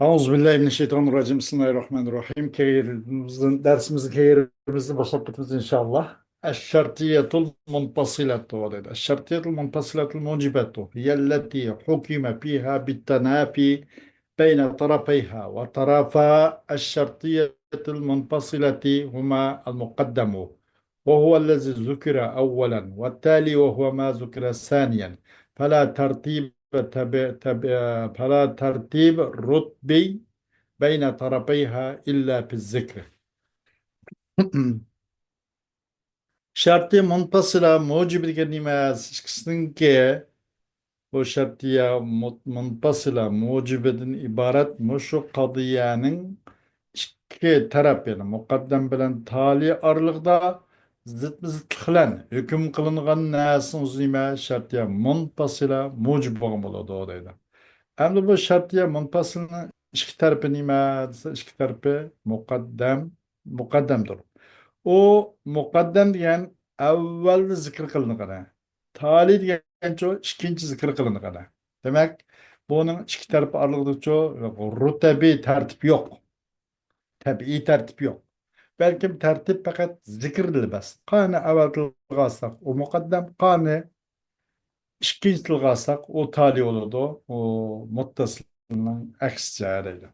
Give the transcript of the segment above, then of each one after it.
Euzubillahimineşşeytanirracim. Bismillahirrahmanirrahim. Dersimizin başlatmamız inşallah. Eşşartiyetul munfasiletu dedi. Eşşartiyetul munfasiletul mucibetu. Hiyelleti hukime fiha bittenafi beyne tarafeyha ve tarafa eşşartiyetul munfasileti huma el-mukaddemu. وهو الذي ذكر أولا والتالي وهو ما ذكر ثانيا فلا ترتيب فلا ترتيب رتبي بين طرفيها إلا في الذكر. Şartiye muntasıla mucib kelimesi kısmın ki bu şartiye muntasıla mucibedin ibaret şu kadiyenin iki taraf yani mukaddem bilen tali arlıqda zıtlan hüküm kılıngan nasin zime şartiye muntasıla mucib bolmalı o deydi. Hem bu şartiye muntasılının iki tarafı nime dese iki tarafı mukaddemdir. O mukaddem diyen evvel zikir kılınır. Tali diyen ço ikinci zikir kılınır. Demek bunun iki tarafı aralıkta ço rutebi tertip yok. Tabii tertip yok. Belki tertip fakat zikirdir bas. Kane evvel kılgasak o mukaddem kane İkinci kılgasak o tali olurdu. O muttasılının aksi yarıyla.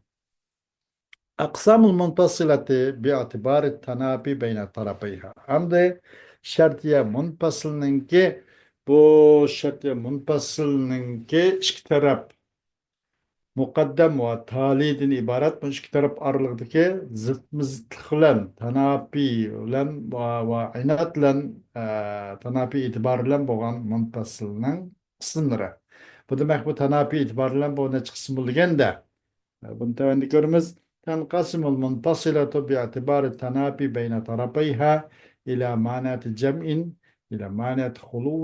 Aksamul muntasilati bi'atibari tanabi beyne tarafeyha. Hem de şartiye muntasılının ki bu şartiye muntasılının ki iki taraf mukaddem ve talidin ibaret bu iki taraf aralıktaki zıtmızlık bilen tanabi bilen ve inat bilen tanabi itibar bilen boğan muntasılının kısımları. Bu demek bu tanabi itibar bilen bu ne kısım bulgen de bunu tevendik görümüz تنقسم المنفصلة باعتبار التنافي بين طرفيها إلى معنات جمع إلى معنات خلو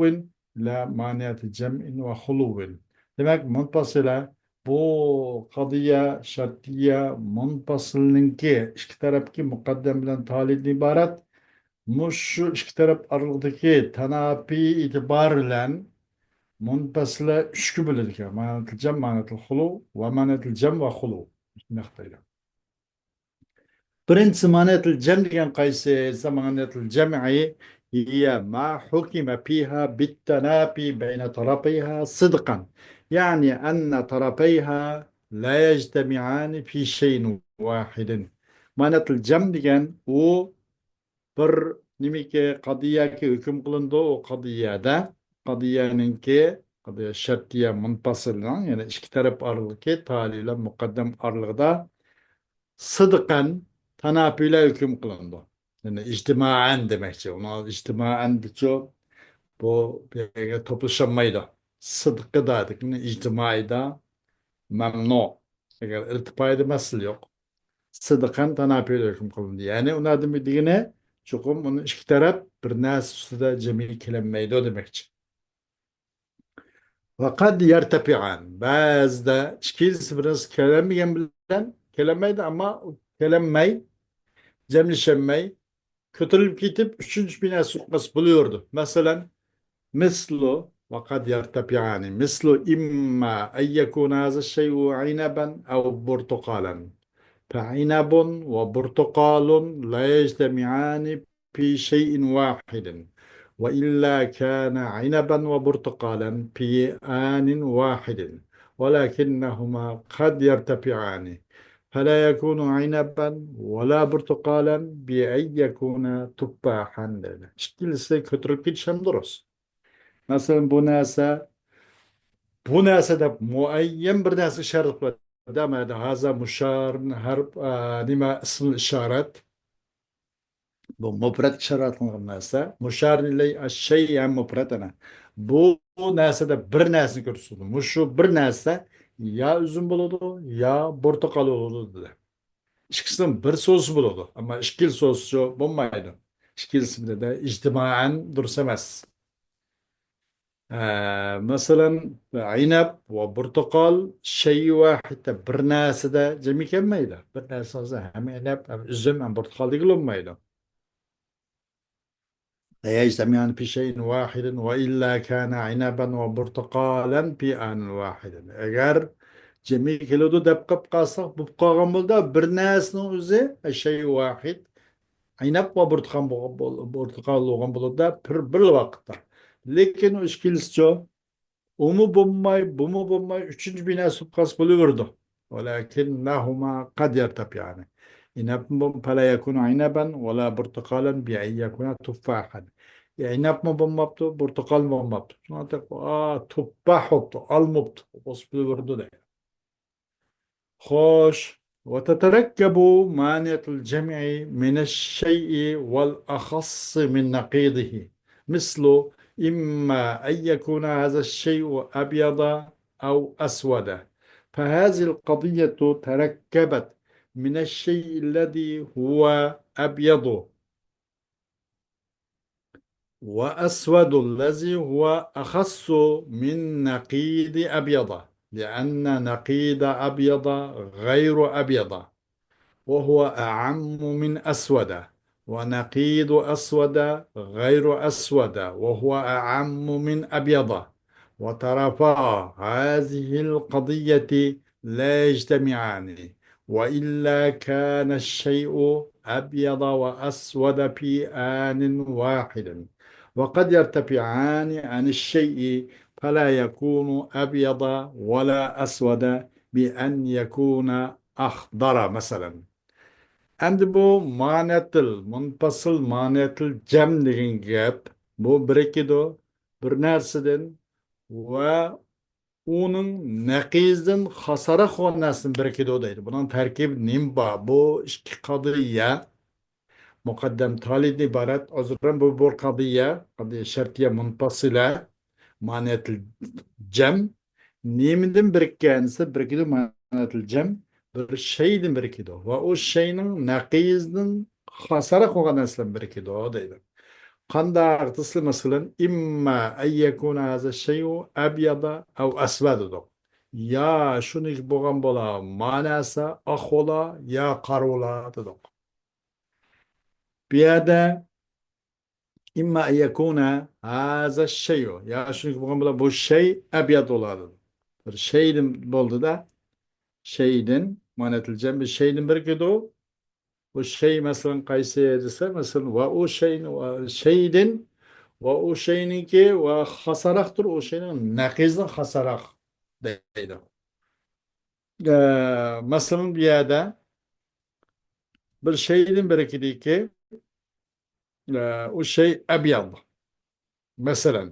إلى معنات جمع وخلو. Demek munfasıla bu kadiye şartiye munfasılınki iki tarafki mukaddem bilen talil ibaret şu iki taraf aralıktaki tenafi itibarla munfasıla üçkü bölüdük. Manatil cem, manatil hulu ve manatil cem ve hulu. Nektayla. Birinci manatil cem diyen kaysı ise manatil cem'i هي ما حكم فيها بالتنافي بين طرفيها صدقا يعني أن طرفيها لا يجتمعان في شيء واحد. Manatil cem diyen o bir nimike kadiye ki hüküm kılındı o kadiyede kadiyenin ki kadiye şartiye munfasılan yani iki taraf aralığı taliyle mukaddem aralığı sıdıkan tanafile hüküm kılındı. Yani içtimaen demekçi. Ona içtimaen birçok bu bir topluşanmaydı. Sıdıkı da dedik. Yani içtimai da memnu. Eğer irtifa edemezsin yok. Sıdıkan tanafile hüküm kılındı. Yani onun adı bildiğine çokum onun iki taraf bir nas üstüde cemi kelimeydi o demekçi. Fakat yertefi'an. Bazıda ikisi biraz kelimmeyen bilen kelimeydi ama kelimmeyi cemleşmeyi kötülük gidip üçüncü bina sokması buluyordu. Mesela mislu وقد يرتفعان مثل إما أن يكون هذا الشيء عنبا أو برتقالا فعنب وبرتقال لا يجتمعان في شيء واحد وإلا كان عنبا وبرتقالا في آن واحد ولكنهما قد يرتفعان فلا يكون عنبا ولا برتقالا بأن يكون تفاحا. İşte kötülük geçen duruz. Mesela bu nase de muayyen bir nase işaret var. Demedi haza muşar harp nima ism işaret. Bu mufrad işaret nase. Muşar ile şey yani mufrad ana. Bu nase de bir nase görsün. Şu bir nase ya üzüm buludu ya portakal olurdu dedi. İkisinden bir sosu buludu. Ama işkil sosu bulmaydı. İkilisi de ictimaen dursamaz. مثلا عنب وبرتقال شيء واحد برناس ده جميع كم ميدا برناس هذا هم عنب هم üzüm هم برتقال يقولون ميدا لا يجتمعان في شيء واحد وإلا كان عنبا وبرتقالا في آن واحد. Eğer Cemi keledi dep qap qalsaq bu qolgan bo'ldi bir narsaning o'zi shay vahid aynab va burtuqal bo'lgan bo'ladi bir vaqtda. Lekin o ishkilsizcho umu bo'lmay, bumu bo'lmay uchinchi bir narsa qas bo'laverdi. Walakinnahuma qad yartab yani. İnab fala yakunu aynaban wala burtuqalan bi an yakuna tuffahan. İnab mı bulmaptı, burtuqal mı bulmaptı. Şuna tek, tuffah oldu, almıptı. Osp bo'laverdi. خوش وتتركب مانعة الجمع من الشيء والأخص من نقيضه مثل إما أن يكون هذا الشيء أبيض أو أسود فهذه القضية تركبت من الشيء الذي هو أبيض وأسود الذي هو أخص من نقيض أبيض لأن نقيض أبيض غير أبيض وهو أعم من أسود ونقيض أسود غير أسود وهو أعم من أبيض وطرفا هذه القضية لا يجتمعان وإلا كان الشيء أبيض وأسود في آن واحد وقد يرتفعان عن الشيء فلا يكون أبيض ولا أسود بأن يكون أخضر مثلا. Endi bu munfasil maniyatil cem degan gap. Bu bir bir narsadan va uning naqizdan xasara qolgan narsani birikido deydi. Buning tarkibi nima? Bu ikki qadiya muqaddam talid iborat. Hozir bu bir qadiya shartiya munfasila maniyatil cem nemidan birikkansa birikido maniyatil cem bir şeyden birikido va o şeyning naqizdan xasara qolgan narsadan birikido deydi. Qandaq tisli masalan imma an yakuna haza şeyu abyada aw asvada. Ya şunu bo'lgan bo'la manasi oq bo'la ya qora bo'la dedik. Bu yerda imma an yakuna haza şeyu ya şunu bo'lgan bo'la bu şey abyad bo'ladi. Bir şeyden bo'ldi-da şeyden manatilcan bir şeyden bir gidiyor. O şey mesela kaysi edilse mesela ve o şeyin ve şeyden ve o şeyinki ve hasaraktır o şeyin nakizden hasarak deydi. Mesela bir yerde bir şeyden bir ikidi ki o şey ebiyad. Mesela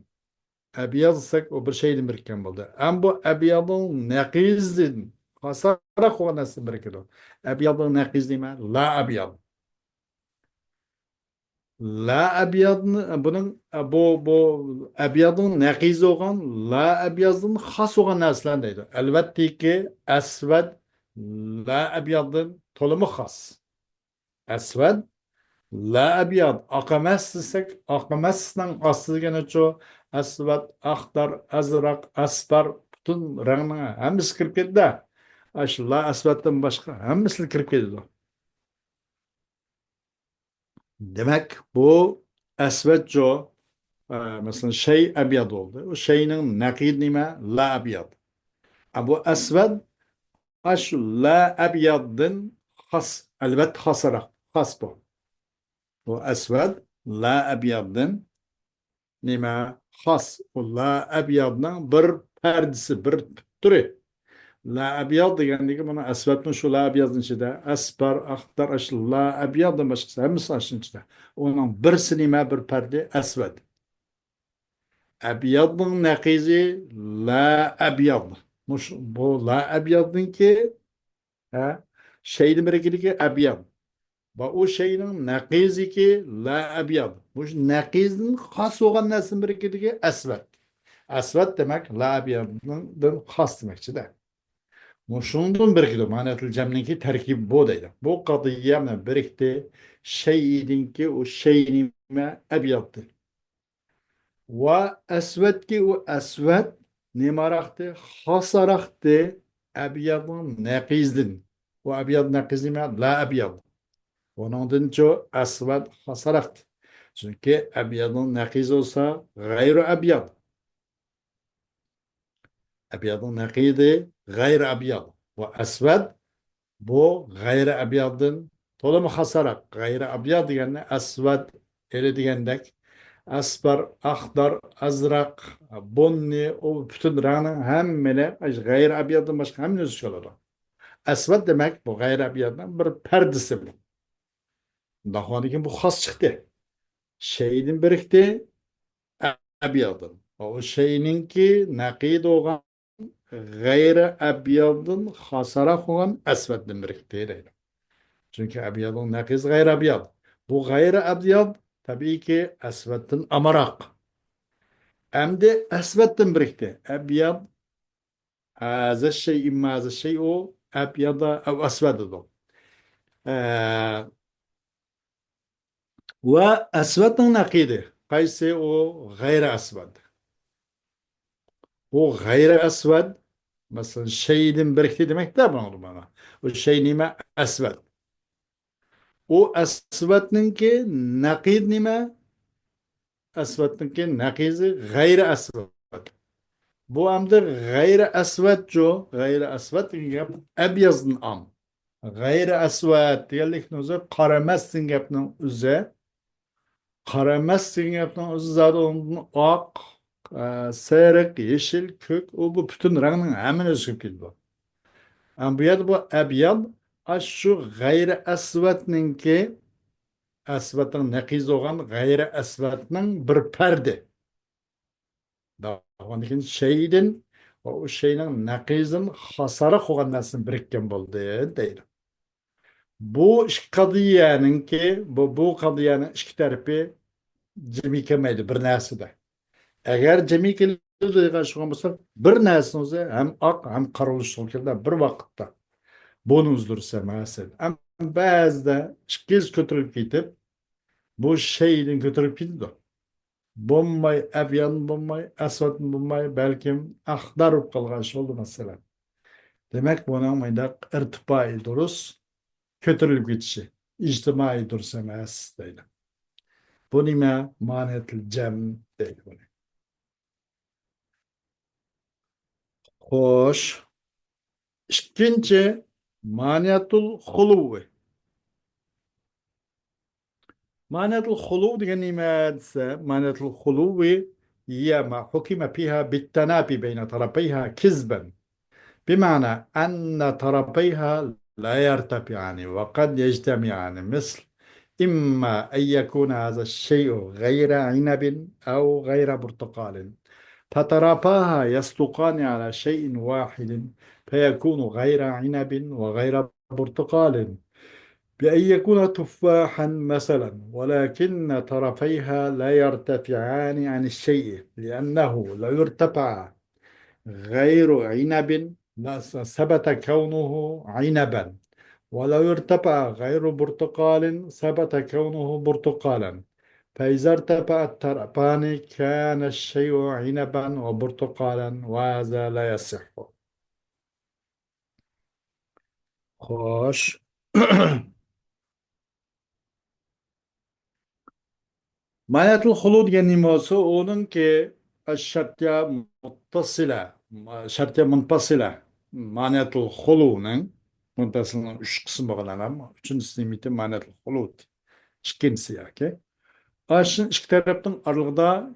ebiyadsak o bir şeyden bir iken buldu. Ama bu ebiyadın nakizden hasarak olan nasıl bir ikidi. Ebiyadın nakiz değil mi? La ebiyad. La abiyadını bunun bu abiyadın naqizi olgan la abiyadın xas olgan narsalar deydi. Elbette ki asvad la abiyadın tolimi xas. Asvad la abiyad aqamas desek aqamasdan aslı gene ço asvad, axtar, azraq, aspar bütün rangına hammasi kirib ketdi. Aşı la asvaddan başqa hammasi kirib ketdi. Demek bu esvedco mesela şey abyad oldu. O şeyinin nakid nime? La abyad. Bu esved aşu la abyadın has elbet hasarak has bu. Bu esved la abyadın nime? Has. O la abyadın bir perdisi bir türü. La abyad degandagi buni asvatni shu la abyadni ichida aspar axtar ashul la abyaddan boshqasi hammasi ashuni ichida uning birsi nima bir parda asvad abyadning naqizi la abyad bu la abyadniki şeyni birikidagi abyad va u şeyning naqiziki la abyad bu naqizning xos bo'lgan narsani birikidagi asvad asvad demak la abyaddan xos demakchida. Şundan birikdi. Manatil cemninki terkib bu deydi. Bu kadıyya birikti. Şeyidinki o şeynime ebiyattı. Ve esvedki o esved nemaraktı, hasaraktı, ebiyadın neqizdin. O ebiyad neqizdime la ebiyad. Onundan ço esved hasaraktı. Çünkü ebiyadın neqiz olsa gayru ebiyad. Abyadın nakidi gayri abyad. Ve esved bu gayri abyadın tola mı hasarak gayri abyad degende esved ele degendek asfar, akhdar, azrak, bunni o bütün rangın hemmele gayri abyadın başka hem nüzü olur. Esved demek bu gayri abyadın bir perdesi bu. Daha bu has çıktı. Şeyin birikti abyadın. O şeyininki nakid olan gayri abyadın hasara olan esvedin birikti değil. Çünkü abyadın nakiz gayri abyad. Bu gayri abyad tabii ki esvedin amarak. Hem de esvedin birikti. Abyad هذا الشيء إما هذا الشيء أبيض أو أسود وأسود نقيضه قيس أو غير أسود o gayri esved mesela şeyin birikti demek de bunu bana. O şey nime esved. O esvedninki nakid nime esvedninki nakizi gayri esved. Bu amda gayri esved jo gayri esved yap ebyazın am. Gayri esved diyelik noza karamazsın yapının üze. Karamazsın yapının üze zaten onun ak, seyrek, yeşil, kök o bu bütün rengin hemen özgüp gidiyor. Ama bu yerde bu ebyad şu gayri esvedninki esvedin nekiz olan gayri esvednin bir perde. Daha şeyin o şeyin nakizin hasara koyan nasıl birikken buldu değil. Bu iş kadiyeninki bu kadiyenin iki tarafı cemikemeydi bir neside. Eğer cemikeli karşılan olsa bir nesinize hem ak hem karoluş şekilde bir vakitte bonuzdur semase. Ama bazıda kez götürüp gidip bu şeyin götürüp gidiyor. Bombay, Evyan bombay, Esad bombay, belki aktarıp kalgan şey oldu mesela. Demek buna mıydak irtifai durus, kötülük gidişi. İctimai durus emez değil. Bu nime manetil cem değil. Hoş. İkinci, maniyatul huluvi. Maniyatul huluv diye nimetse, maniyatul huluvi هي ما حكم فيها بالتنافي بين طرفيها كذبا بمعنى أن طرفيها لا يرتفعان وقد يجتمعان مثل إما أن يكون هذا الشيء غير عنب أو غير برتقال فطرفاها يصدقان على شيء واحد فيكون غير عنب وغير برتقال بأن يكون تفاحا مثلا ولكن طرفيها لا يرتفعان عن الشيء لأنه لو ارتفع غير عنب ثبت كونه عنبا ولو ارتفع غير برتقال ثبت كونه برتقالا فإذا ارتفع الطرفان كان الشيء عنبا وبرتقالا وهذا لا يصح. خوش. Manatul hulud genimosu onun ki şartya muttasila şartya munfasila manatul hulunun muntasilinin üç kısım bağlanan ama üçüncüsü nimeti manatul hulud ikincisi yaki. Aşın iki tarafın aralığında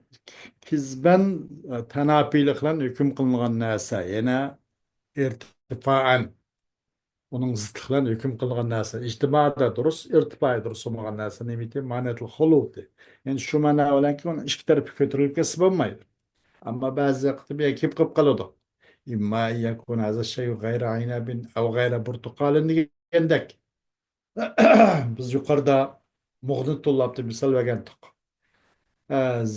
kizben tenafiliklen hüküm kılınan nasa yine irtifaan onun zıtlıklarına hüküm kılgan narsa ictimada durus, irtifai durus olmagan narsa nemeti manetul huludi. Yani şu mana olan ki onun iki tarafı kötülük kesip olmaydı. Ama bazı vakti bir ekip kıp kalıdı. İmma yakun hazı şey gayra aynabin ev gayra burtukalın digendek. Biz yukarıda muğdin tullabdı misal vegendik.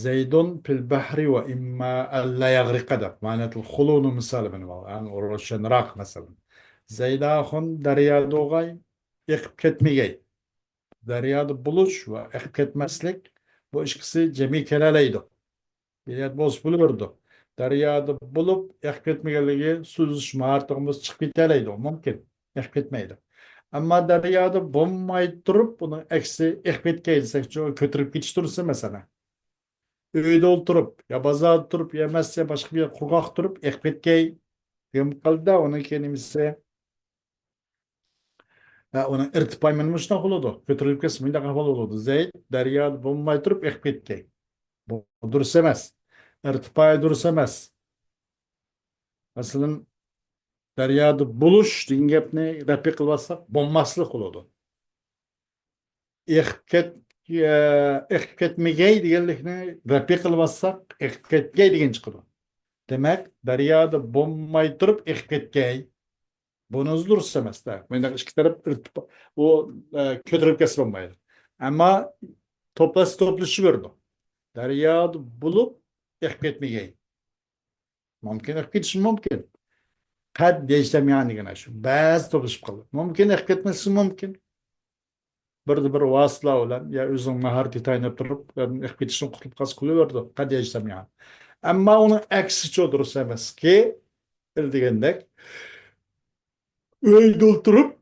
زيد في البحر وإما ألا يغرق ده معناته الخلون مثال من yani Orşen Rak mesela. Zeydahun deryada oğay ekip ketmegey. Deryada buluş ve ekip ketmeslik bu ikisi cemi kelaleydi. Bilet boz bulurdu. Deryada bulup ekip ketmegeligi süzüşme artığımız çıkıp biteleydi. Mümkün. Ekip ketmeydi. Ama deryada bombay durup bunu eksi ekip ketkeysek kötürüp geçiştirirse mesela. Öyle oturup ya bazar oturup yemezse başka bir kurgak durup ekmetkey Kim kıldı onun kelimesi. Ha, onun irtifay minmiş ne oldu? Götürülüp kesmeyi de kapalı oldu. Zeyt, derya bulmay durup ekmetti. Bu durus emez. İrtifay durus emez. Aslında deryada buluş degan gapni rapi qilib bo'lmaslik bo'ladi. Eqib ket eqib ketmagay deganlikni rapi qilib eqib ketgay degan chiqadi. Demak, daryoda bo'lmay turib eqib ketgay. Bunisi durust emas da. Mendaq ikki taraf u ko'tarib kesib bo'lmaydi. Ammo to'plashib berdi. Daryoda bo'lib eqib ketmagay. Mumkin eqib ketishi mumkin. Qad deyishim yani degan shu. Ba'zi to'plashib qoldi. Mumkin eqib ketmasi mumkin. Bir vasıla olan ya özün mahareti tayin durup ekspedisyon kutlup kas kılıyordu. Kad yaşam yani. Ama onun aksi çoğdur sevmez ki bildiğinde öyle oturup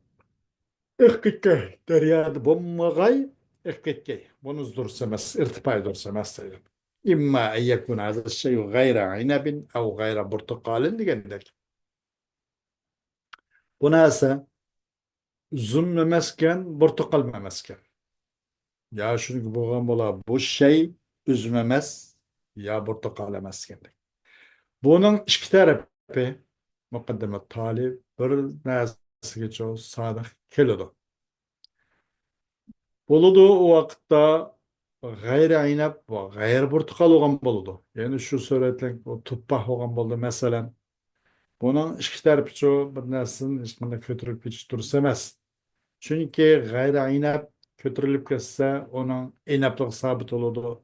ekketkey deryada bommagay ekketkey. Bunu dursamaz, irtifai dursamaz dedim. İmma en yekun hazır şey gayra inabin au gayra portakalin diyenler. Buna ise üzüm memesken, portakal memesken. Ya şunu gibi bu şey üzüm emes ya portakal emesken. Bunun ikki tarafi muqaddimat talib bir narsaga çok sadık keladi. Bo'ladi u vaqtda g'ayri aynab va g'ayri portuqal bo'lgan bo'ladi. Ya'ni shu suratlar tuppah bo'lgan bo'ldi masalan. Bunun ikki tarafi bir narsani hech qanday ko'tarib ketish durust emas. Chunki g'ayri aynab ko'tarilib ketsa, uning aynabligi sabit bo'ladi.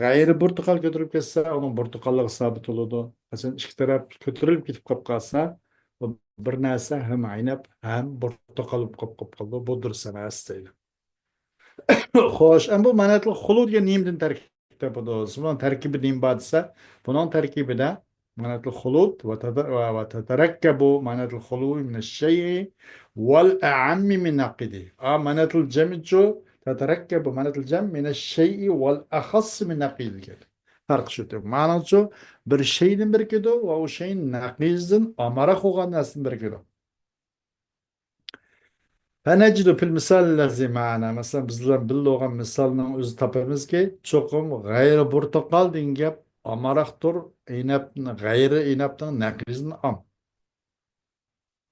G'ayri portuqal ko'tarib ketsa, uning portuqalligi sabit bo'ladi. Masalan, ikki taraf ko'tarilib ketib qolib qolsa, bir narsa ham aynab, ham portuqal bo'lib qoldi. Bu durust emas deydi. Xo'sh, bu ma'nodagi xulud degan nimdan tarkibda bo'ladi. Buning tarkibi nim bor desa, buning tarkibida ma'nodagi xulud va tatarakkabu ma'nodagi xulud min ash-shay'i wal a'ammi min naqidi. Ma'nodagi jam'u tatarakkabu ma'nodagi jam' min ash-shay'i wal akhass min naqidi. Farq shu. Ma'nosi bir şeyden birikadi va o şeyin naqizdan amara qo'ygan narsadan birikadi. فنجد في المثال الذي معنا مثلا bizlar باللغة misalning o'zi topamizki cho'qim g'ayri portuqal degan gap amaraqtur inabni g'ayri inabning naqizini am.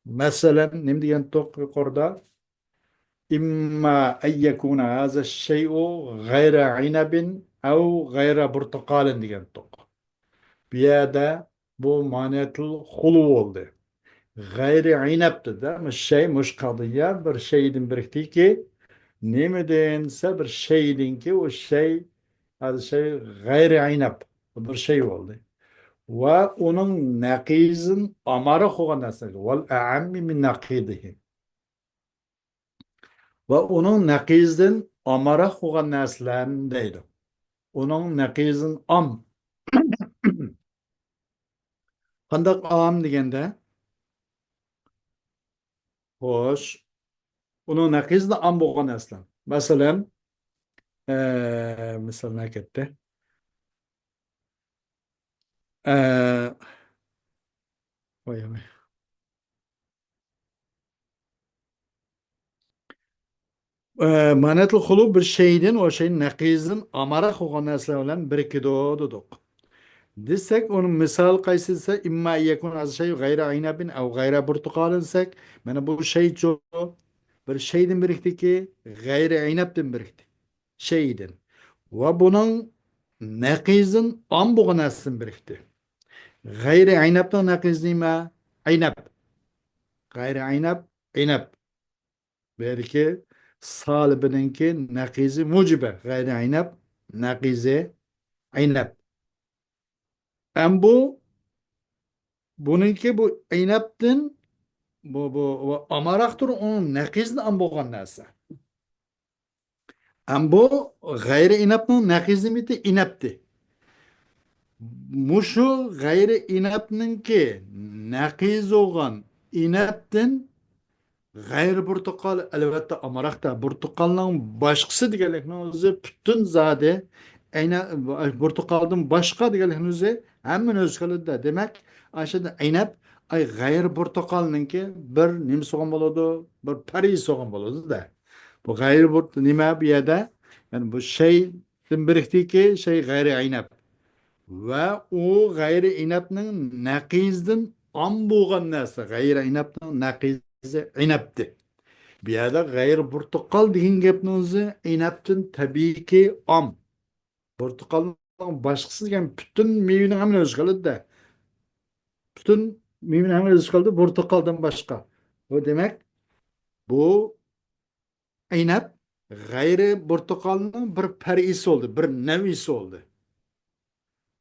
Masalan nima degan to'q yuqorida imma an yakuna hadha ash-shay'u g'ayra inabin aw g'ayra portuqalin degan to'q. Bu yerda bu ma'notul xulu bo'ldi. Gayri aynaptı da ama şey muş kadıya bir şeydin birikti ki nemedense bir şeydin ki o şey adı şey gayri aynap bir şey oldu. Ve onun nakizin amara kogan nasıl vel a'ammi min nakidihi. Ve onun nakizin amara kogan nasılındaydı. Onun nakizin am. Kandak am degende hoş. Onun nakizin am boğan nasıl. Mesela misal ne kette? Vay vay. Manatul hulu bir şeyden o şeyin nakizin amara kogan narsa bilan birikidi dedik. Desek onun misal qaysisi imma yakun az şey gayri aynabin av gayri portuqal desek mana bu şey çok bir şeyden birikti ki gayri aynabdan birikti. Şeyden. Ve bunun nakizin am boğan narsasından birikti. Gayri aynabdan nakiz nima? Aynab. Gayri aynab, aynab. Belki salibininki nakizi mucibe. Gayri aynab, nakizi aynab. Ama bununki bu aynabdin bu amaraktır onun nakizini am boğan narsa. Ama bu gayri inabның nakizi miti inabdi. Muşu gayri inabninki nakiz olgan inabdin g'ayri portuqal albatta amaraqda portuqalning boshqasi deganlikni o'zi butun zodi aynan portuqaldan boshqa deganlikni o'zi hammani o'z qo'lida demak ashada aynab ay g'ayri portoqalninki bir nima so'gan bo'ladi, bir pari so'gan bo'ladi-da. Bu g'ayri nima bu yerda? Yani bu şeyden birikdiki şey g'ayri aynab. Va u g'ayri inabning naqizdan am bo'lgan narsa. G'ayri inabning naqizi inabdi. Bu yerda g'ayri portoqal degan gapning o'zi inabdan tabiiyki am. Portoqalning boshqasi degan butun mevaning hamma o'zi qiladi-da. Bütün mümin amel kaldı portakaldan başka. O demek bu inap gayri portakalının bir perisi oldu, bir nevisi oldu.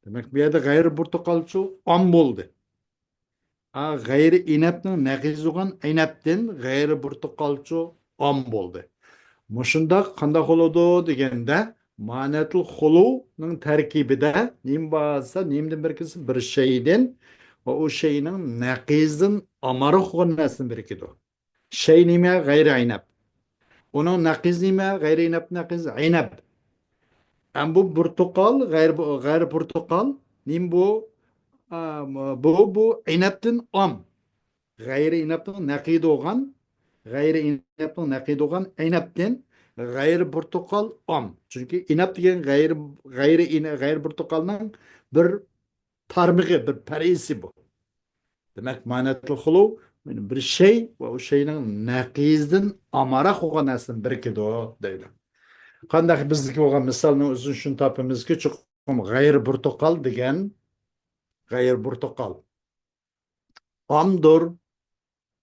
Demek bir yerde gayri portakalçı am oldu. A gayri inapның negiz olan inapten gayri portakalçı am oldu. Muşunda qandaq oludu degende manetul hulu'nun terkibide nim bazsa nimden birkisi bir şeyden ve o şeyinin nekizden amarı olan nesnin birikidir. Şey nime gayri inap. Onun nekiz nime gayri inap nekiz inap. Ama bu portakal gayri portakal nim bu inapten am. Gayri inapten nekid olan gayri inapten nekid olan inapten gayri portakal am. Çünkü inap diyen gayri portakalın bir tarmığı, bir perisi bu. Demek manatul hulu bir şey ve o şeyin nakizden amarak olan aslında bir ki o değil. Kandak bizdeki olan misalını uzun şun tapımız ki çok gayri portakal diyen gayri portakal amdur.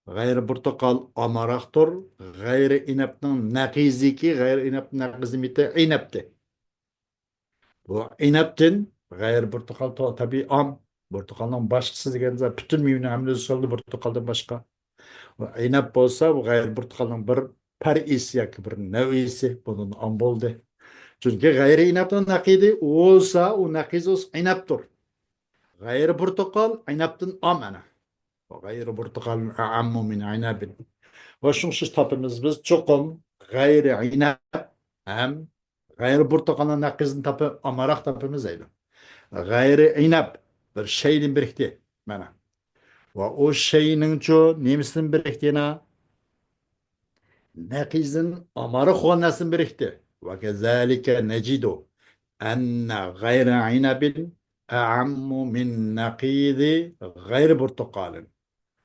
Gayri portakal amaraktır. Gayri inapның nakizi ki gayri inapның nakizimite inapti. Bu inaptin gayri portakal tabi am. Portakalın başkası degan bütün mevni hamlesi oldu portakaldan başka. İnap bolsa bu gayri portakalın bir parisi yoki bir nevisi bunun am bo'ldi. Çünkü gayri inapның nakidi olsa o nakiz inaptır. Gayri portakal inaptın am ana. Gayri portakalın ammu min inabin. Ve şunsiz tapımız biz çokum gayri inab hem gayri portakalın nakizini tapı amarak tapımız eydi. Gayri inab bir şeyin birikti mana. Ve o şeyinin çoğu nemisinden biriktiğine nakizin amarı konasın birikti. Ve kezalike necidu enne gayri inabin a'ammu min nakidi gayri portakalın.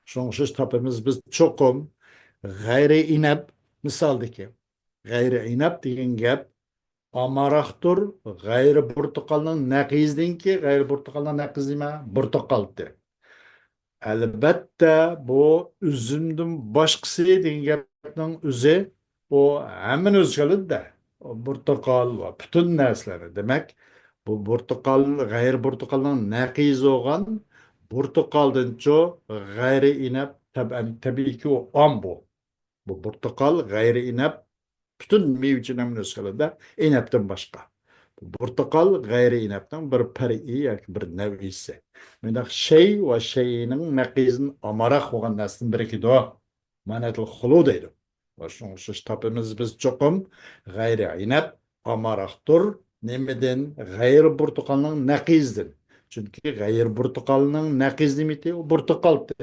Şunsiz tapımız biz çokum gayri inab misaldaki gayri inab degan gap amaraxtur gayri portakalın naqizdenki gayri portakalın naqiz nima portakaldi. Albatta bu üzümdün başkası degan gapning o'zi o hemen o'zgaradi-da. O portakal va bütün narsalar demek bu portakal gayri portakalın naqiz olgan portakaldan ço gayri inab tabii ki o am bu. Bu portakal gayri inap bütün mevcut münasebette inaptan başka. Bu portakal gayri inaptan bir pari yoki bir nevisi. Mendaq şey ve şeyinin nakizin amarak olan nesnin birikidir o. Manatul hulu deydi. Ve şunsiz tapımız biz çokum gayri inap amaraktır. Nemeden gayri portakalının nakizdir. Çünkü gayri portakalının nakiz limiti o portakaldı.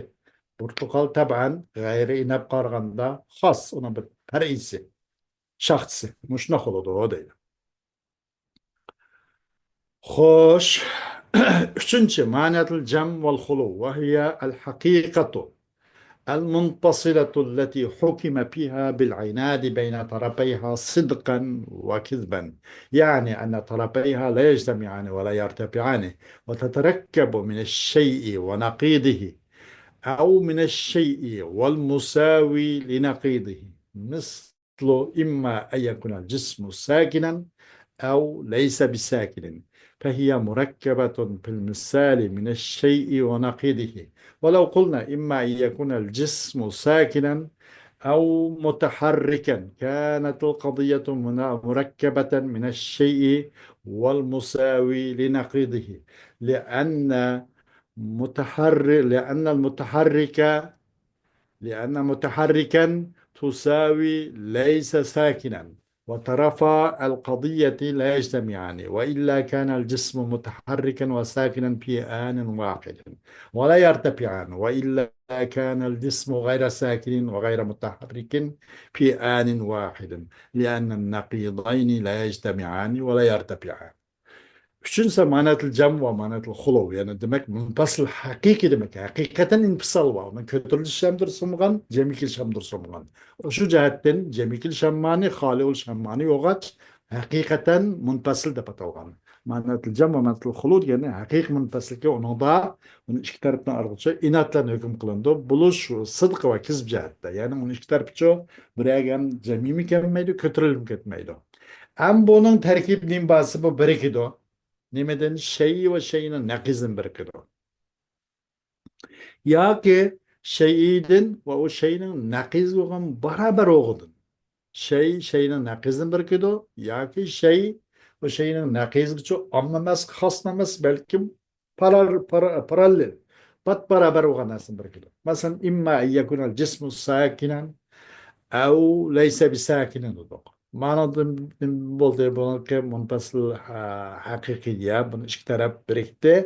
Portakal taban gayri inap qaraganda xas ona bir parisi. Şahsı. Muşnaq oldu o deydi. Xoş. Üçüncü manatul cem vel hulu ve hiye el hakikatu المنفصلة التي حكم فيها بالعناد بين طرفيها صدقا وكذبا يعني أن طرفيها لا يجتمعان ولا يرتفعان وتتركب من الشيء ونقيضه أو من الشيء والمساوي لنقيضه مثل إما أن يكون الجسم ساكنا أو ليس بساكن فهي مركبة في المثال من الشيء ونقيضه ولو قلنا إما أن يكون الجسم ساكنا أو متحركا كانت القضية مركبة من الشيء والمساوي لنقيضه لأن لأن متحركا تساوي ليس ساكنا وطرفا القضية لا يجتمعان وإلا كان الجسم متحركا وساكنا في آن واحد ولا يرتفعان وإلا كان الجسم غير ساكن وغير متحرك في آن واحد لأن النقيضين لا يجتمعان ولا يرتفعان. Üçüncüsü manatil cem ve manatil hulu. Yani demek munfasıl hakiki demek. Hakikaten infisal var. Onun kötülü şemdir sungan, cemikil şemdir sungan. O şu cihetten cemikil şemmani, haliul şemmani yoğaç, hakikaten munfasıl da patavgan. Manatil cem ve manatil hulu yani hakik munfasıl ki onu da onun iki tarafından argıça inatla hüküm kılındı. Buluş, sıdk ve kizb cihette. Yani onun iki tarafı buraya gelen cemimi kemmeydi, kötülülüm ketmeydi. Hem bunun terkibinin bası bu birikido. Nimeden şeyi ve şeyinin nekizin birkido. Ya ki şeyidin ve o şeyinin nekiz olan beraber oğudun. Şey şeyinin nekizin birkido. Ya ki şey o şeyinin nekiz biço anlamaz, haslamaz belki paralel. Bat beraber olan nesin birkido. Mesela imma yekun cismu sakinen أو ليس بساكن الضوء معنى بولدي بولك منفصل حقيقية بن اشترب بريكته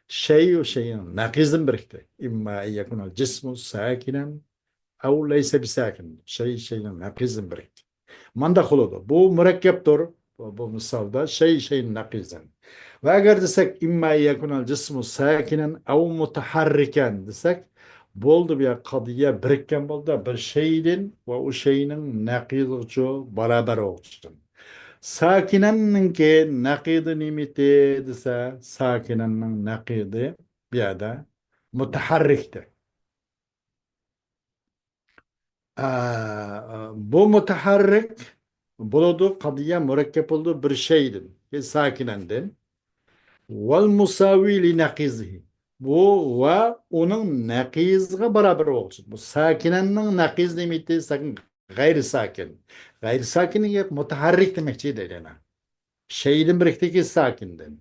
شيء وشيء ناقص بريكته إما أن يكون الجسم ساكنا أو ليس بساكن شيء ناقص بريكته من دخله bu mürekkeptir bu misalda şeyin nakizden ve eğer desek imma yekunel cismu sakinen ev mutaharriken desek boldu bir kadiye birikken boldu bir şeyin ve o şeyinin nakizucu beraber olsun. Sakinennin ki nakidi nimiti dese sakinennin nakidi bir de mutaharrikti. Bu mutaharrik buludu kadiye mürekkep olduğu bir şeydin. Sakinendin. Vel musavi li nakizihi. Bu ve onun nakizga beraber olsun. Bu sakinennin nakiz demekti sakin gayri sakin. Gayri sakin hep mutaharrik demekçiydi yani. Şeydin birikteki sakinden.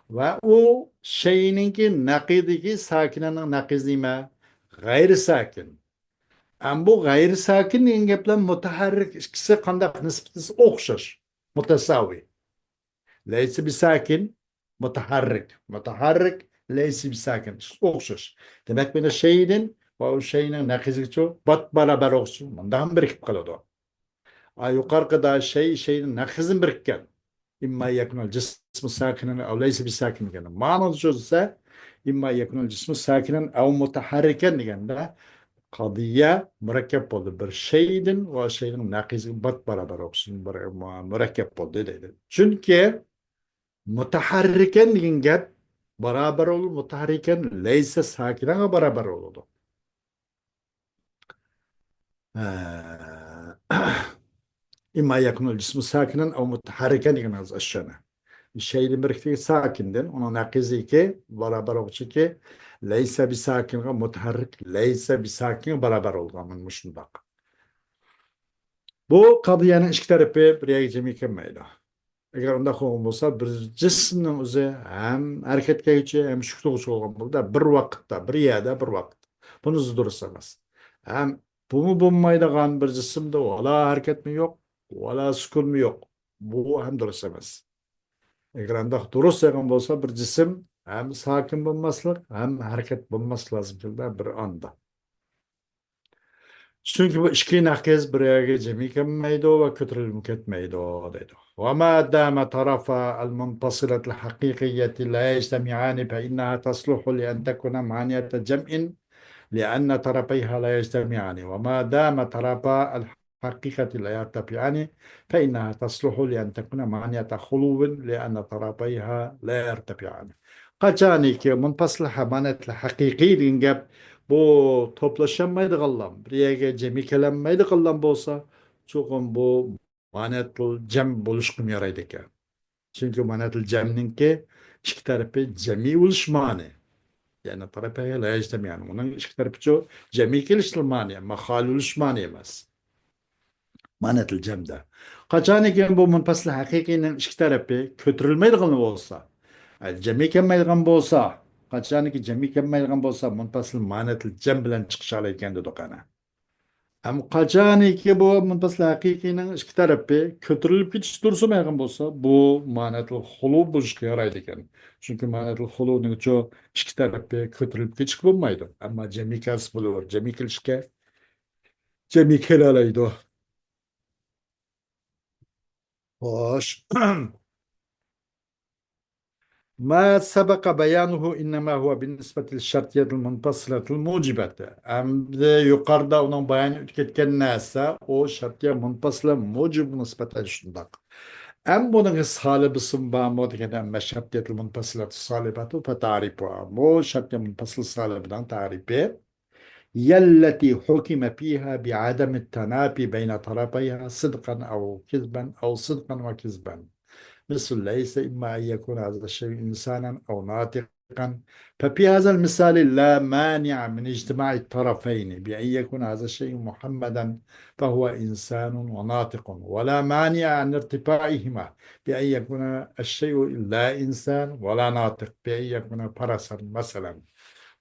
Ve o şeyininki nakidiki sakinenin nakizime gayri sakin. Ama bu gayri sakin degan gaplar mutaharrik ikkisi qanday nisbati o'xshash, mutasaviy. Laysa bisakin, mutaharrik. Mutaharrik, laysa bisakin. O'xshash. Demak, mana şeyden va o şeyning naqizicha bat barabar o'xshash. Bundan birikib qoladi. Yuqorqida şeyning naqizin birikkan. İmma yakunul cismu sakinan aw laysa bisakin degan. Ma'nosi shu esa imma yakunul cismu sakinan aw mutaharrikan deganda قضية مركب بود bir şeydin ve şeyin nakizi bat beraber olsun bir mürekkep oldu dedi. Çünkü mutaharriken degan gap beraber olur mutaharriken leyse sakinen beraber oldu. İmma yakınul cismu sakinen o mutaharriken degan az aşağına. Şeyin bir sakinden onun nakizi ki beraber olsun ki leyse bir sakin mutaharrik leyse bir sakin beraber olganmış bak. Bu qadiyanın ikki tarafi bir yerga mükemmel. Eğer onda qo'ygan bo'lsa, bir jismning o'zi ham harakatga keluvchi, ham shuklig'uchi bo'lgan bo'ldi, bir vaqtda, bir yerda, bir vaqt. Bunisi durust emas. Ham bumi bo'lmaydigan bir jismda wala harakatmi yo'q, wala sukunmi yo'q. Bu ham durust emas. Eğer onda durust bo'lgan bo'lsa, bir jism ham sakin bo'lmaslik, ham harakat bo'lmaslik lozim bir anda. Çünkü bu ikki naqiz bir yerga jami kelmaydi va ko'tarilib ketmaydi deydi. وما دام طرفا المنفصلة الحقيقية لا يجتمعان فإنها تصلح لأن تكون معنية جمع لأن طرفيها لا يجتمعان وما دام طرفا الحقيقة لا يرتفعان فإنها تصلح لأن تكون معنية خلو لأن طرفيها لا يرتفعان. Qaçani ki munfasıl hamanet haqiqiy degan gap bu toplaşamaydiganlar, bir yerga jami kelinmaydiganlar bo'lsa, cho'qim bu manatul jam bo'lishqim yaraydi ekan. Chunki manatul jamninki ikki tarafi jami bo'lish ma'ni. Yani tarafı la yajtamiyan. Uning ikki tarafi jami kelish ma'ni, ama xoli bo'lish ma'ni emas. Manatul jamda. Qachoniki bu munfasıl haqiqiyning ikki tarafi ko'tarilmaydigan bo'lsa, jami kelmaydigan bo'lsa, qachoniki jami kelmaydigan bo'lsa, munfasil ma'natil jam bilan chiqish ekan dedi qana. Hem kaçaniki bu munfasıl hakikinin iki tarafı kötürülüp gitiş dursumayan bolsa bu manatlı hulu buzuşka yaraydı ekan. Çünkü manatlı hulu'nun çoğu iki tarafı kötürülüp gitiş bulmaydı. Ama cemikas bulur. Cemikilişke cemikel alaydı. Hoş. ما سبق بيانه إنما هو بالنسبة للشرطية المنفصلة الموجبة أم yukarıda onun bayan etken neyse o şartiye munfasıla mucib nispeten şundak. Em bunun salibısın ba modikene emme şartiyetil munfasılatı salibatu fe tarifu. Bu şartiye munfasıl salibidan tarifi. يلتي حكم فيها بعدم التنافي بين طرفيها صدقا أو كذبا أو صدقا وكذبا مثل ليس إما أن يكون هذا الشيء إنسانا أو ناطقا ففي هذا المثال لا مانع من اجتماع الطرفين بأن يكون هذا الشيء محمدا فهو إنسان وناطق ولا مانع عن ارتفاعهما بأن يكون الشيء لا إنسان ولا ناطق بأن يكون فرسا مثلا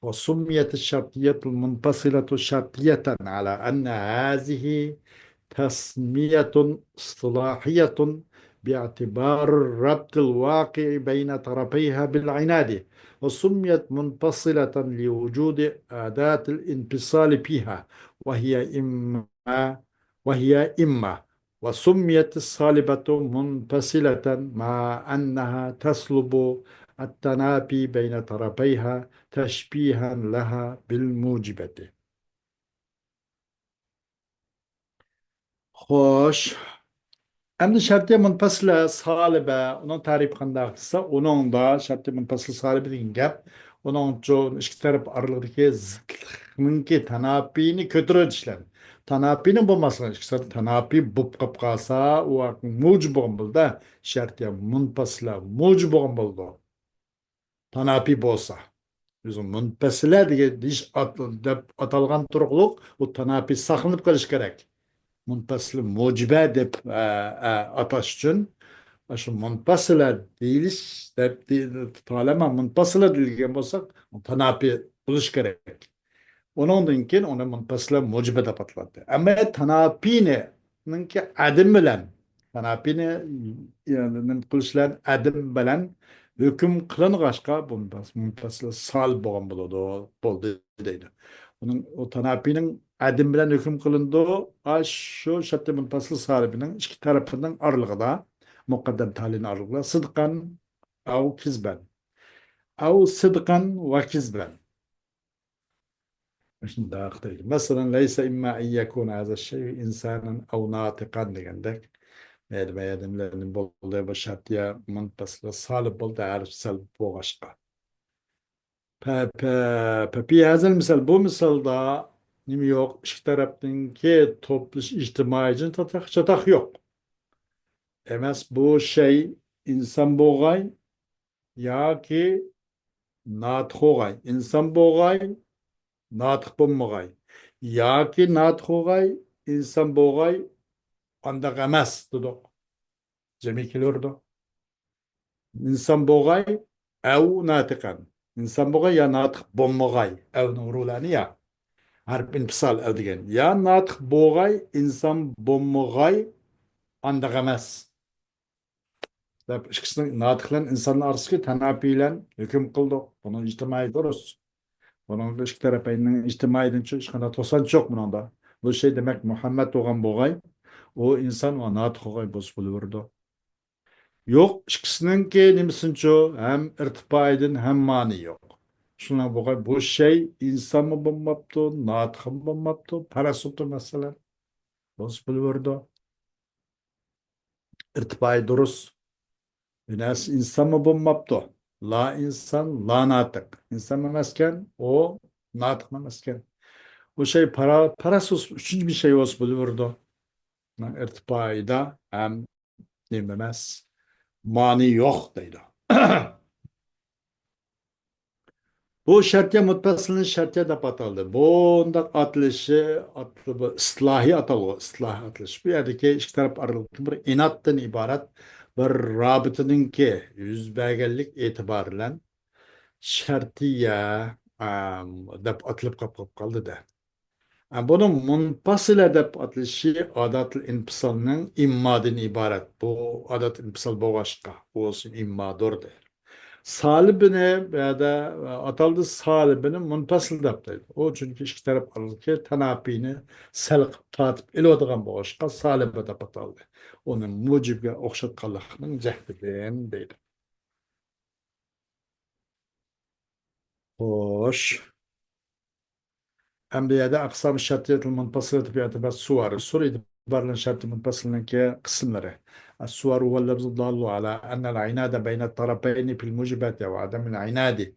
وسميت الشرطية المنفصلة شرطية على أن هذه تسمية اصطلاحية باعتبار ربط الواقع بين طرفيها بالعناد وسميت منفصلة لوجود أداة الانفصال فيها وهي إما وهي إما. وسميت الصالبة منفصلة مع أنها تسلب التنافي بين طرفيها تشبيها لها بالموجبة. خوش. Endi şartiye munfasila salibe, onun tarifi kandaqsa, onun da şartiye munfasila salibe degan gap, onun çoğun iki taraf aralığındaki zıtlıknınki tanapini kötürü dişlen. Tanapini bulmasın, işte tanapi bup kap kalsa, o mucib olun buldu, şartiye munfasila mucib olun buldu. Tanapi bolsa. Bizim munfasila diye diş atalgan turuqluq, o tanapi saqlanıp qalish kerak. Munfasıl mucibe deb ataş için şu munfasıla değiliş deb talama munfasıla deyilgen bolsak tanapi buluş gerek. Onundan keyin onu munfasıla mucibe deb atıladi. Ama tanapini ninki adim bilan tanapini yani qilishlar adim bilan hüküm qılınğaşqa bu munfasıla sal bo'lgan bo'ldi deydi. Onun o tanapinin adim bilan hüküm kılındı şu şartı munfasıl sahibinin iki tarafının aralığında mukaddem talin aralığında sıdkan av kizben av sıdkan ve kizben. Şimdi daha aktarayım. Mesela leyse imma en yekun hâzâ şey insanın av nâtikan degendek. Meyde adamlarının bolduğu bu şartıya munfasıl salib boldu arifsel boğaşka. Pe hazır misal bu misalda nimi yok iki tarafınki toplu ictimai çatak yok. Emes bu şey insan boğay ya ki natık oğay. İnsan boğay natık bulmagay. Ya ki natık oğay insan boğay andak emes dedik. Cemi kilurdu. İnsan boğay ev natıkan. İnsan boğay ya natık bulmagay. Ev nurulani ya. Harp infisal edigen. Ya natık boğay insan bulmagay andak emes. İkisinin natıklan insanın arasındaki tenapiyle hüküm kıldık. Bunun içtimai duruz. Bunun da iki tarafının içtimaiden çok, işkana tosan çok bunun da. Bu şey demek Muhammed oğan boğay. O insan o natık oğay boz bulurdu. Yok, ikisinin ki nimisin çoğu hem irtifaidin hem mani yok. Şuna boğay bu şey insan mı bulmaptı, natık mı bulmaptı, parasıptı mesela. Boz bulurdu. İrtifai duruz. Biraz insan mı bulmaptı? La insan, la natık. İnsan memezken, o natık memezken. O şey parasız üçüncü bir şey olsun bulurdu. İrtifaida hem dememez. Mani yok deydi. Bu şartiye muttasılın şartiye de atıldı. Bunda atılışı, bu ıslahi atalı, ıslah atılış. Bir yerdeki iki taraf aralıklı bir inattan ibaret bir rabıtının ki yüz belgelik itibariyle şartiye dep atılıp kapıp kaldı da. Bunun munfasıl edep adlı şey adat-ı infisalının immadın ibaret. Bu adat infisal boğaşka. Bu olsun immadur der. Salibine ya da ataldı salibine munfasıl depteydi. O çünkü iki taraf alırken tanapini selq tatip ile odağın boğaşka salibe de ataldı. Onun mucibine okşat kalakının cehdiliğin deydi. Hoş. أنبياء أقسام الشرطية المنفصلة باعتبار الصور الصور اعتبار الشرط المنفصل كقسم له الصور هو اللفظ الدال على أن العناد بين الطرفين في الموجبات وعدم العناد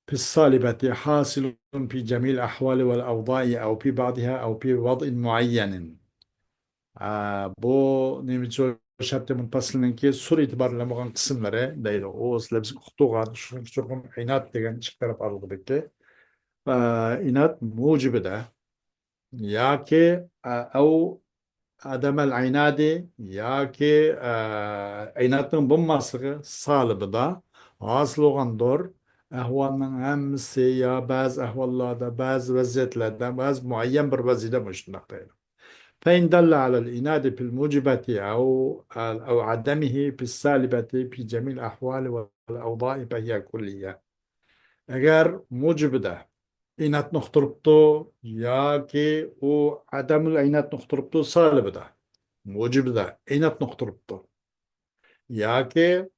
في الصالبة حاصل في جميع الأحوال والأوضاع أو في بعضها أو في وضع معين bu nimico şartı munfasilin ki sur itibarıyla muğan kısımları değil. O biz kutuğan şunun çok inat degen çıkarıp arıldı ki. inat mucibi de ياكي أو عدم العنادي ياكي aynatın bulması salıbıda hasıl olan dor ahvalının hemsi ya bazı ahvallarda bazı vaziyetlerde bazı muayyen bir vaziyede müştünakta. فإن دل على الإناد في الموجبات أو عدمه في السالبة في جميع الأحوال والأوضاع فهي كلية. Eğer mucibide inat nokturuptu ya ki o adamın inat nokturuptu salibide. Mucibide inat nokturuptu. Ya ki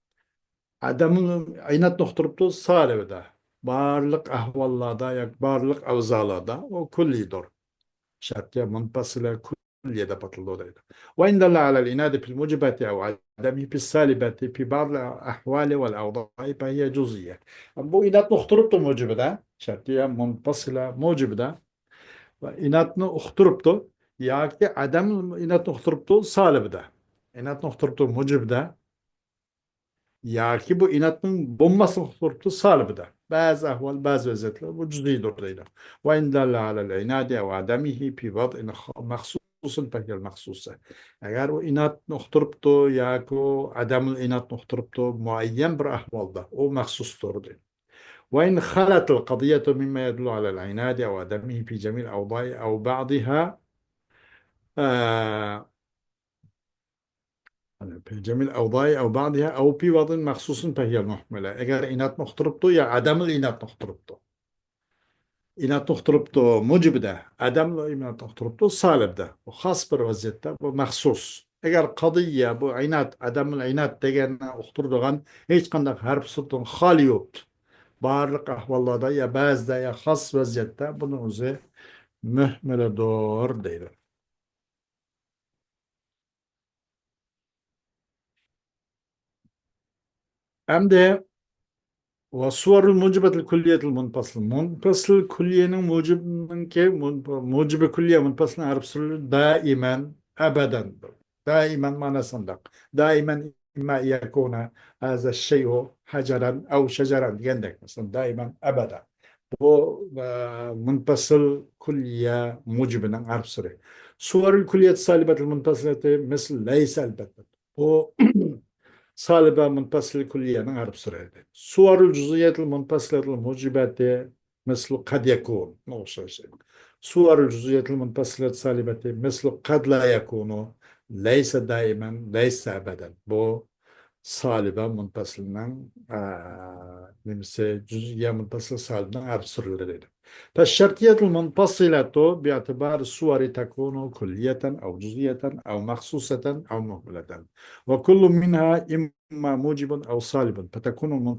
adamın inat nokturuptu salibide. Barlık ahvallada ya barlık avzalada o kullidir. شرطية منفصلة كلية بطل ضريبة وإن دل على الإناد في الموجبات أو عدمه في السالبات في بعض الأحوال والأوضاع فهي جزئية bu inat uxturuptu mucibide şartiye munfasıla mucibide ve inatını uxturuptu ya ki adam inat uxturuptu salibide inat uxturuptu mucibide ya ki bu inatın bombası uxturuptu salibide bazı ahval bazı özetler bu cüz'i doğruydu ve in dalla alel inadi ve adamihi fi vad'in mahsusun fehiyel mahsusa eğer o inat uxturuptu ya ki o adamın inat uxturuptu muayyen bir ahvalda o mahsustur dedi. وإن خلت القضية مما يدل على العناد أو عدمه في جميع الأوضاع أو بعضها آه، في جميع الأوضاع أو بعضها أو في وضع مخصوص فهي المحملة eğer inat muhturuptu ya adamın inat muhturuptu inat muhturuptu mucibde adamla inat muhturuptu salibde bu has bir vaziyette bu mahsus eğer kadıya bu inat adamın inat degenine uxturduğun hiç kandak harp sutun hali yoktu barlık ahvallarda ya bazıda ya has vaziyette bunun üzeri mühmele doğru değil. Hem de والصور الموجبة الكلية المنفصل منفصل كلية موجب من كي موجب كلية منفصل عرب دائما أبدا دائما ما نصدق دائما إما أن يكون هذا الشيء حجرا أو شجرا عندك مثلا دائما أبدا bu منفصل كلية موجبة عرب صور الكلية السالبة المنفصلة مثل ليس البتة bu صالبة منفصلة كلية نعرف سرعة صور الجزئيات المنفصلة الموجبات مثل قد يكون نوصل شيء صور الجزئيات المنفصلة السالبة مثل قد لا يكون ليس دائما ليس أبدا بو صالبة منفصلة نمسي جزئية منفصلة صالبة نعرف سرعة فالشرطية المنفصلة باعتبار الصور تكون كلية أو جزئية أو مخصوصة أو مهملة وكل منها إما موجب أو صالب فتكون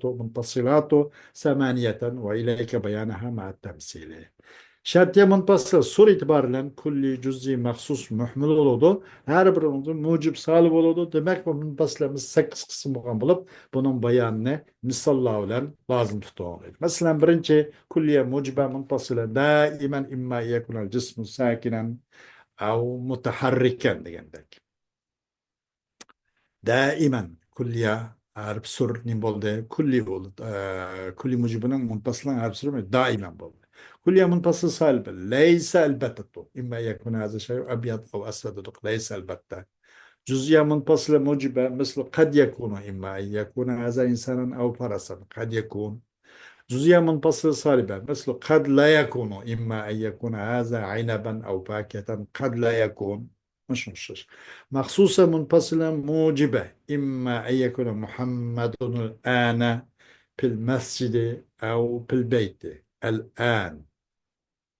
منفصلات ثمانية وإليك بيانها مع التمثيل şartiye munfasıl sur itibariyle kulli cüz'i mahsus muhmel oldu. Her birinin mucib salib oldu. Demek bu munfasilimiz 8 kısım olan bulup bunun bayanını misallar ile lazım tutuyor. Mesela birinci kulliye mucibe munfasile daimen imma yekunel cismu sakinen ev mutaharriken degendek. دائما كلية عرب سر نيمبولد كلي بولد كل موجبنا منفصلا عرب سر دائما بولد كلية منفصل سالب ليس البتة إما يكون هذا الشيء أبيض أو أسود ليس البتة جزئية منفصلة موجبة مثل قد يكون إما أن يكون هذا إنسانا أو فرسا قد يكون جزئية منفصلة صلبة مثل قد لا يكون إما أن يكون هذا عنبا أو فاكهة قد لا يكون مش مخصوصة منفصلة موجبة إما أن يكون محمد الآن في المسجد أو في البيت الآن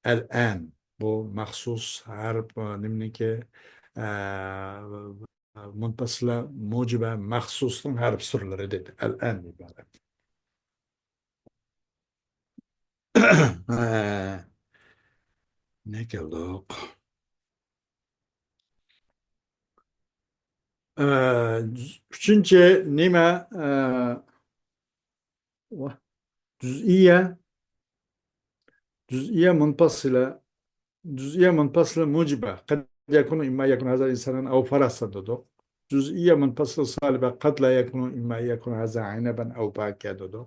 الآن bu mahsus harf nimniki muntasıla mucibe mahsusun harf sürüleri dedi. El-en ibaret. Ne geldik? Üçüncü nime cüz'iye cüz'iye muntasıla جزئية منفصلة موجبة قد يكون إما يكون هذا إنسانا أو فرسا دودو جزئية منفصلة صالبة قد لا يكون إما يكون هذا عنبا أو باكيا دودو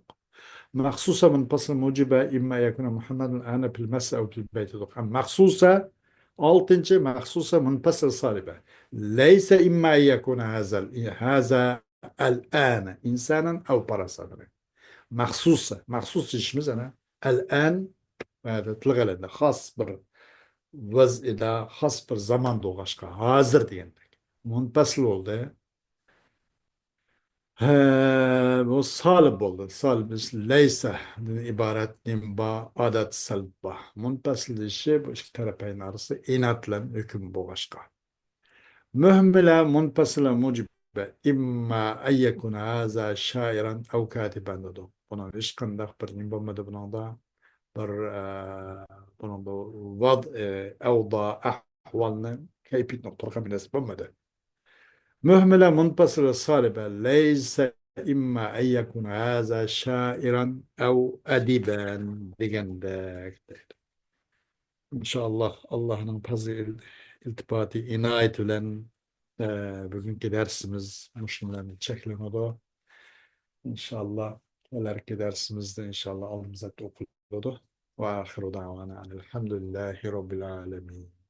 مخصوصة منفصلة موجبة إما يكون محمد الآن في المسجد أو في البيت دودو مخصوصة altıncı مخصوصة منفصلة صالبة ليس إما أن يكون هذا الآن إنسانا أو فرسا مخصوصة işimiz أنا الآن هذا تلغى خاص vaz eda has bir zaman doğaşka hazır degendek. Muntasıl oldu. He, bu salib oldu. Salib leysa ibaret nimba adet salba. Muntasıl işi bu iki tarafın arası inatla hüküm boğaşka. Mühmile muntasıla mucibe imma en yekuna haza şairan ev katiben dedim. Bunun iş kandak bir nimba olmadı bunun da. بر وضع أوضاع أحوالنا كيفية نطرقها بالنسبة مدى مهملة منفصلة صالبة ليس إما أن يكون هذا شاعرا أو أديبا ديجندك İnşallah Allah'ın fazil iltifati inayet ile bugünkü dersimiz Müslümanların çekilmedi. İnşallah ileriki dersimizde inşallah alımıza okudu. Ve ahiru davana elhamdülillahi rabbil alemin.